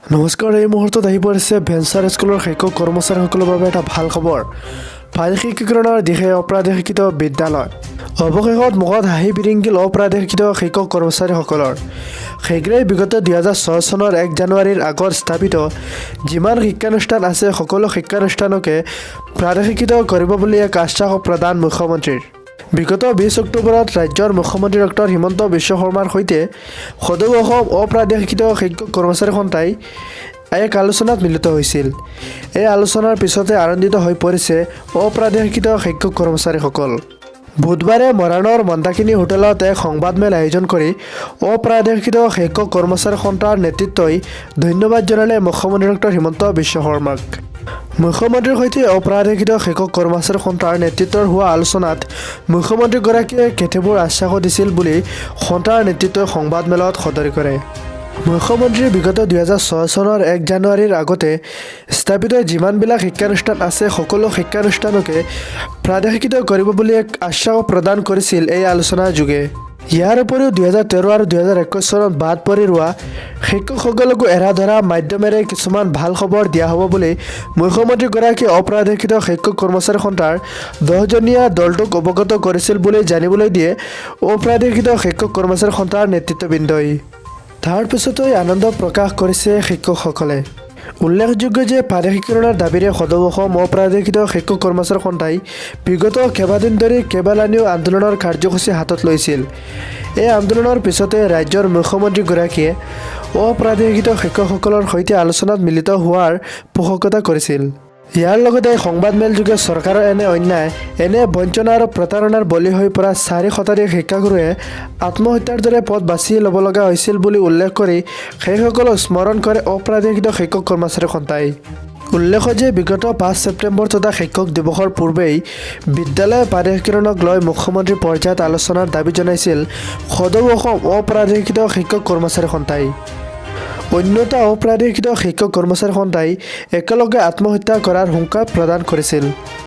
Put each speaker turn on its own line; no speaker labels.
নমস্কাৰ, এই মুহূৰ্তত আহি পৰিছে ভেঞ্চাৰ স্কুলৰ শিক্ষক কৰ্মচাৰীসকলৰ বাবে এটা ভাল খবৰ। ফাইলশিকীকৰণৰ দিশে অপ্ৰাদেশিকৃত বিদ্যালয়। অৱশেষত মুখত হাঁহি বিৰিঙিল অপ্ৰাদেশিকৃত শিক্ষক কৰ্মচাৰীসকলৰ। শীঘ্ৰেই বিগত 2006 চনৰ 1 জানুৱাৰীৰ আগত স্থাপিত যিমান শিক্ষানুষ্ঠান আছে সকলো শিক্ষানুষ্ঠানকে প্ৰাদেশিকৃত কৰিব বুলি এক আশ্বাস প্ৰদান মুখ্যমন্ত্ৰীৰ। বিগত 20 অক্টোবৰত ৰাজ্যৰ মুখ্যমন্ত্ৰী ডক্টৰ হিমন্ত বিশ্ব শৰ্মাৰ সৈতে সদৌ অসম অপ্ৰাদেশিকৃত শিক্ষক কৰ্মচাৰী সন্থাই এক আলোচনাত মিলিত হৈছিল। এই আলোচনাৰ পিছতে আনন্দিত হৈ পৰিছে অপ্ৰাদেশিকৃত শিক্ষক কৰ্মচাৰীসকল। বুধবাৰে মৰাণৰ মন্দাকিনী হোটেলত এক সংবাদমেল আয়োজন কৰি অপ্ৰাদেশিকৃত শিক্ষক কৰ্মচাৰী সন্থাৰ নেতৃত্বই ধন্যবাদ জনালে মুখ্যমন্ত্ৰী ডক্টৰ হিমন্ত বিশ্ব শৰ্মাক। মুখ্যমন্ত্ৰীৰ সৈতে অপ্ৰাদেশিকৃত শিক্ষক কৰ্মচাৰী সন্থাৰ নেতৃত্বৰ হোৱা আলোচনাত মুখ্যমন্ত্ৰীগৰাকীয়ে কেতবোৰ আশ্বাসো দিছিল বুলি সন্থাৰ নেতৃত্বই সংবাদমেলত সদৰি কৰে। মুখ্যমন্ত্ৰীয়ে বিগত 2006 চনৰ 1 জানুৱাৰীৰ আগতে স্থাপিত যিমানবিলাক শিক্ষানুষ্ঠান আছে সকলো শিক্ষানুষ্ঠানকে প্ৰাদেশিকৃত কৰিব বুলি এক আশ্বাস প্ৰদান কৰিছিল এই আলোচনাৰ যোগে। ইয়াৰ উপৰিও 2013 আৰু 2021 চনত বাদ পৰি ৰোৱা শিক্ষকসকলকো এৰা ধৰা মাধ্যমেৰে কিছুমান ভাল খবৰ দিয়া হ'ব বুলি মুখ্যমন্ত্ৰীগৰাকীয়ে অপ্ৰাদেশিকৃত শিক্ষক কৰ্মচাৰী সন্থাৰ 10জনীয়া দলটোক অৱগত কৰিছিল বুলি জানিবলৈ দিয়ে অপ্ৰাদেশিকৃত শিক্ষক কৰ্মচাৰী সন্থাৰ নেতৃত্ববৃন্দই। তাৰ পিছতেই আনন্দ প্ৰকাশ কৰিছে শিক্ষকসকলে। উল্লেখযোগ্য যে প্ৰাদেশিকীকৰণৰ দাবীৰে সদৌ অসম অপ্ৰাদেশিকৃত শিক্ষক কৰ্মচাৰী সন্থাই বিগত কেইবাদিন ধৰি কেইবালানিও আন্দোলনৰ কাৰ্যসূচী হাতত লৈছিল। এই আন্দোলনৰ পিছতে ৰাজ্যৰ মুখ্যমন্ত্ৰীগৰাকীয়ে অপ্ৰাদেশিকৃত শিক্ষকসকলৰ সৈতে আলোচনাত মিলিত হোৱাৰ পোষকতা কৰিছিল। ইয়াৰ লগতে সংবাদমেলযোগে চৰকাৰৰ এনে অন্যায়, এনে বঞ্চনা আৰু প্ৰতাৰণাৰ বলি হৈ পৰা 4 শতাধিক শিক্ষাগুৰুৱে আত্মহত্যাৰ দৰে পথ বাছি ল'ব লগা হৈছিল বুলি উল্লেখ কৰি সেইসকলক স্মৰণ কৰে অপ্ৰাদেশিকৃত শিক্ষক কৰ্মচাৰী সন্থাই। উল্লেখ্য যে বিগত 5 ছেপ্টেম্বৰ তথা শিক্ষক দিৱসৰ পূৰ্বেই বিদ্যালয় প্ৰাদেশিকীকৰণক লৈ মুখ্যমন্ত্ৰী পৰ্যায়ত আলোচনাৰ দাবী জনাইছিল সদৌ অসম অপ্ৰাদেশিকৃত শিক্ষক কৰ্মচাৰী সন্থাই। অন্যথা অপ্ৰাদেশিকৃত শিক্ষক কৰ্মচাৰী সন্থাই একেলগে আত্মহত্যা কৰাৰ হুংকাৰ প্ৰদান কৰিছিল।